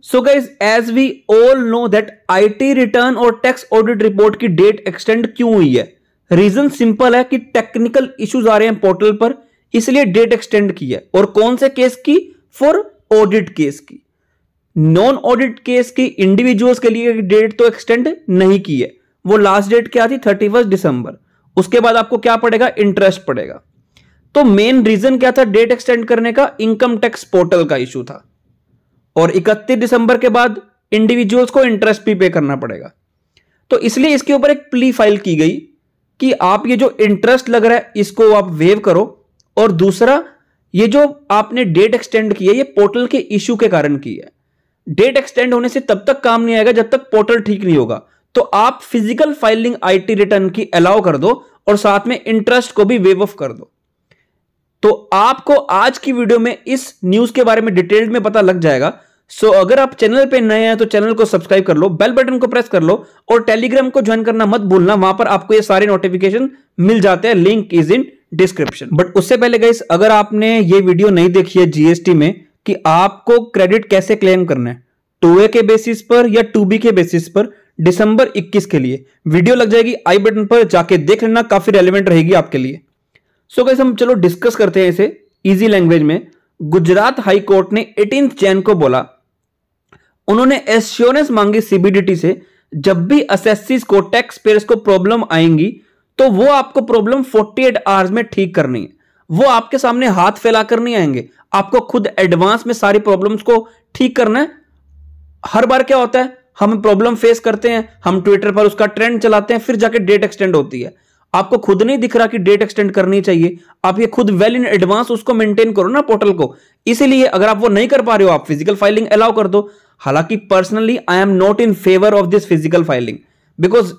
So guys, as we all know that IT return और tax audit report की date extend क्यों हुई है? रीजन सिंपल है कि टेक्निकल इश्यूज आ रहे हैं पोर्टल पर, इसलिए डेट एक्सटेंड की है। और कौन से केस की? फॉर ऑडिट केस की। नॉन ऑडिट केस की इंडिविजुअल्स के लिए डेट तो एक्सटेंड नहीं की है। वो लास्ट डेट क्या थी? 31 दिसंबर। उसके बाद आपको क्या पड़ेगा? इंटरेस्ट पड़ेगा। तो मेन रीजन क्या था डेट एक्सटेंड करने का? इनकम टैक्स पोर्टल का इशू था। और 31 दिसंबर के बाद इंडिविजुअल्स को इंटरेस्ट भी पे करना पड़ेगा। तो इसलिए इसके ऊपर एक प्ली फाइल की गई कि आप ये जो इंटरेस्ट लग रहा है इसको आप वेव करो। और दूसरा, ये जो आपने डेट एक्सटेंड की है ये पोर्टल के इश्यू के कारण की है। डेट एक्सटेंड होने से तब तक काम नहीं आएगा जब तक पोर्टल ठीक नहीं होगा। तो आप फिजिकल फाइलिंग आईटी रिटर्न की अलाउ कर दो और साथ में इंटरेस्ट को भी वेव ऑफ कर दो। तो आपको आज की वीडियो में इस न्यूज के बारे में डिटेल्ड में पता लग जाएगा। सो अगर आप चैनल पे नए हैं तो चैनल को सब्सक्राइब कर लो, बेल बटन को प्रेस कर लो और टेलीग्राम को ज्वाइन करना मत भूलना। वहां पर आपको ये सारे नोटिफिकेशन मिल जाते हैं, link is in description. But उससे पहले गाइस, अगर आपने ये वीडियो नहीं देखी है जीएसटी में कि आपको क्रेडिट कैसे क्लेम करना है 2A के बेसिस पर या 2B के बेसिस पर दिसंबर 21 के लिए, वीडियो लग जाएगी आई बटन पर, जाके देख लेना, काफी रेलेवेंट रहेगी आपके लिए। सो गाइस, हम चलो डिस्कस करते हैं इसे इजी लैंग्वेज में। गुजरात हाई कोर्ट ने 18 जैन को बोला, उन्होंने एश्योरेंस मांगी सीबीडीटी से, जब भी असेसिस को टैक्स पेयर्स को प्रॉब्लम आएंगी तो वो आपको प्रॉब्लम 48 आवर्स में ठीक करनी है। वो आपके सामने हाथ फैलाकर नहीं आएंगे, आपको खुद एडवांस में सारी प्रॉब्लम्स को ठीक करना है। हर बार क्या होता है, हम प्रॉब्लम फेस करते हैं, हम ट्विटर पर उसका ट्रेंड चलाते हैं, फिर जाके डेट एक्सटेंड होती है। आपको खुद नहीं दिख रहा कि डेट एक्सटेंड करनी चाहिए, आप ये खुद वेल इन एडवांस उसको मेंटेन करो ना पोर्टल को। इसीलिए अगर आप वो नहीं कर पा रहे हो, आप फिजिकल फाइलिंग अलाउ कर दो। हालांकि personally I am not in favour of this physical filing, because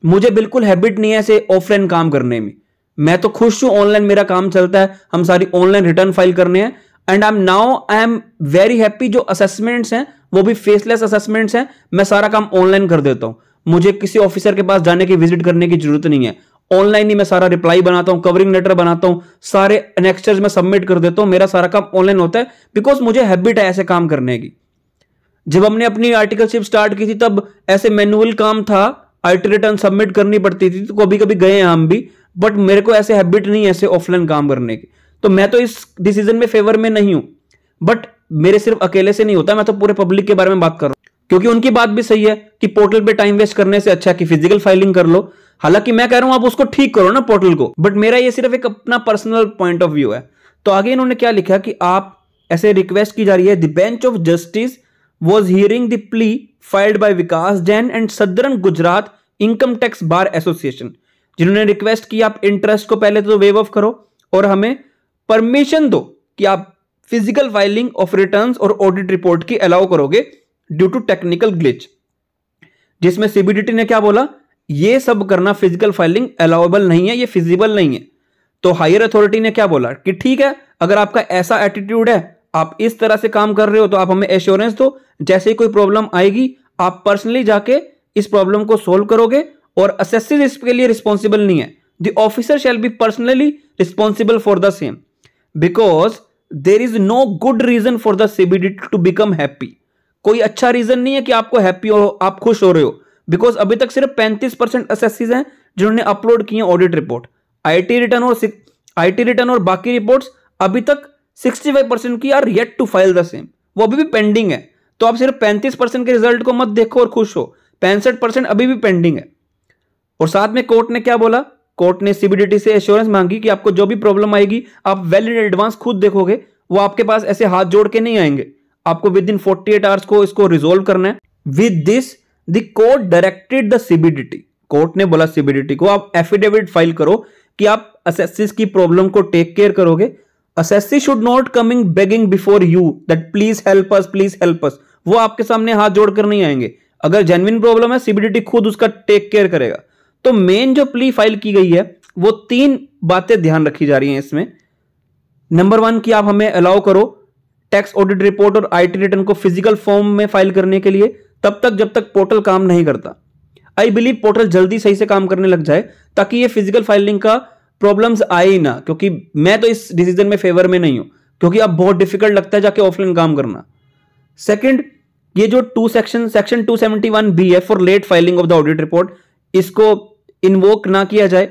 मुझे बिल्कुल हैबिट नहीं है ऐसे ऑफलाइन काम करने में। मैं तो खुश हूं, ऑनलाइन मेरा काम चलता है, हम सारी ऑनलाइन रिटर्न फाइल करने हैं। And I am very happy. जो असेसमेंट्स हैं वो भी फेसलेस असेसमेंट्स हैं, मैं सारा काम ऑनलाइन कर देता हूं। मुझे किसी ऑफिसर के पास जाने की, विजिट करने की जरूरत नहीं है। ऑनलाइन ही मैं सारा रिप्लाई बनाता हूं, कवरिंग लेटर बनाता हूं, सारे एनेक्स्चर्स में सबमिट कर देता हूं। मेरा सारा काम ऑनलाइन होता है बिकॉज मुझे हैबिट है ऐसे काम करने की। जब हमने अपनी आर्टिकलशिप स्टार्ट की थी तब ऐसे मैनुअल काम था, आईटी रिटर्न सबमिट करनी पड़ती थी, तो कभी कभी गए हैं हम भी, बट मेरे को ऐसे हैबिट नहीं है ऐसे ऑफलाइन काम करने की। तो मैं तो इस डिसीजन में फेवर में नहीं हूं। बट मेरे सिर्फ अकेले से नहीं होता, मैं तो पूरे पब्लिक के बारे में बात कर रहा हूं, क्योंकि उनकी बात भी सही है कि पोर्टल पे टाइम वेस्ट करने से अच्छा कि फिजिकल फाइलिंग कर लो। हालांकि मैं कह रहा हूं आप उसको ठीक करो ना पोर्टल को, बट मेरा ये सिर्फ एक अपना पर्सनल पॉइंट ऑफ व्यू है। तो आगे इन्होंने क्या लिखा कि आप ऐसे रिक्वेस्ट की जा रही है, the bench of justice was hearing the plea filed by Vikas Jain and southern Gujarat income tax bar association, जिन्होंने रिक्वेस्ट की आप इंटरेस्ट को पहले तो वेव ऑफ करो और हमें परमिशन दो कि आप फिजिकल फाइलिंग ऑफ रिटर्न्स और ऑडिट रिपोर्ट की अलाउ करोगे ड्यू टू टेक्निकल ग्लिच। जिसमें सीबीडीटी ने क्या बोला, ये सब करना फिजिकल फाइलिंग अलाउएबल नहीं है, ये फिजिबल नहीं है। तो हायर अथॉरिटी ने क्या बोला कि ठीक है, अगर आपका ऐसा एटीट्यूड है, आप इस तरह से काम कर रहे हो, तो आप हमें एश्योरेंस दो, जैसे ही कोई प्रॉब्लम आएगी आप पर्सनली जाके इस प्रॉब्लम को सोल्व करोगे और असेसिस इसके लिए रिस्पॉन्सिबल नहीं है। The officer shall be personally responsible for the same because there is no good reason for the CBDT to become happy. कोई अच्छा रीजन नहीं है कि आपको हैप्पी हो, आप खुश हो रहे हो, बिकॉज अभी तक सिर्फ 35% असेसिस हैं जिन्होंने अपलोड किए ऑडिट रिपोर्ट। आईटी रिटर्न और बाकी रिपोर्ट्स अभी तक 65% की are yet to file the same, वो अभी भी पेंडिंग है। तो आप सिर्फ 35% के रिजल्ट को मत देखो और खुश हो, 65% अभी भी पेंडिंग है। और साथ में कोर्ट ने क्या बोला, कोर्ट ने सीबीडीटी से एश्योरेंस मांगी कि आपको जो भी प्रॉब्लम आएगी आप वेल इन एडवांस खुद देखोगे, वो आपके पास ऐसे हाथ जोड़ के नहीं आएंगे, आपको विद इन 48 आवर्स को इसको रिजोल्व करना है। With this the court directed the CBDT, court ने बोला सीबीडीटी को आप एफिडेविट फाइल करो कि आप असेसिस की प्रॉब्लम को टेक केयर करोगे। Assessees should not coming begging before you that please help us. वो आपके सामने हाथ जोड़कर नहीं आएंगे। अगर जेन्युइन प्रॉब्लम है सीबीडीटी खुद उसका टेक केयर करेगा। तो मेन जो प्ली फाइल की गई है वो 3 बातें ध्यान रखी जा रही हैं इसमें। नंबर 1 कि आप हमें अलाउ करो टैक्स ऑडिट रिपोर्ट और आईटी रिटर्न को फिजिकल फॉर्म में फाइल करने के लिए, तब तक जब तक पोर्टल काम नहीं करता। आई बिलीव पोर्टल जल्दी सही से काम करने लग जाए ताकि ये फिजिकल फाइलिंग का प्रॉब्लम्स आए ही ना, क्योंकि मैं तो इस डिसीजन में फेवर में नहीं हूं, क्योंकि अब बहुत डिफिकल्ट लगता है जाके ऑफलाइन काम करना। सेकंड ये जो सेक्शन 271B है for late filing of the audit report, इसको इन्वोक ना किया जाए।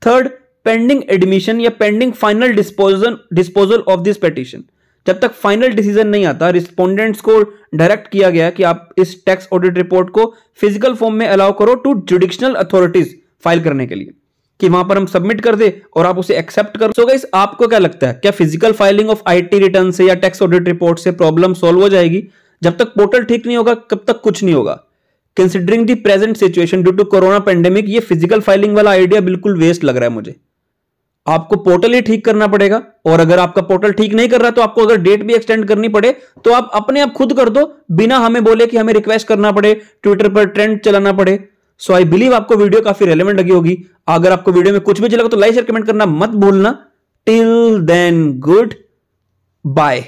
थर्ड, पेंडिंग एडमिशन या pending final disposal of this petition, जब तक फाइनल डिसीजन नहीं आता, रिस्पोंडेंट्स को डायरेक्ट किया गया कि आप इस टैक्स ऑडिट रिपोर्ट को फिजिकल फॉर्म में अलाउ करो टू जुडिशनल अथॉरिटीज फाइल करने के लिए, कि वहां पर हम सबमिट कर दे और आप उसे एक्सेप्ट करो। सो गाइस, आपको क्या लगता है, क्या physical filing of IT return से या टैक्स ऑडिट रिपोर्ट से प्रॉब्लम सॉल्व हो जाएगी? जब तक पोर्टल ठीक नहीं होगा कब तक कुछ नहीं होगा। Considering the present situation due to corona pandemic, ये फिजिकल फाइलिंग वाला आइडिया बिल्कुल वेस्ट लग रहा है मुझे। आपको पोर्टल ही ठीक करना पड़ेगा, और अगर आपका पोर्टल ठीक नहीं कर रहा तो आपको अगर डेट भी एक्सटेंड करनी पड़े तो आप अपने आप खुद कर दो, बिना हमें बोले कि हमें रिक्वेस्ट करना पड़े, ट्विटर पर ट्रेंड चलाना पड़े। सो आई बिलीव आपको वीडियो काफी रेलेवेंट लगी होगी। अगर आपको वीडियो में कुछ भी चलेगा तो लाइक शेयर कमेंट करना मत भूलना। Till then good bye.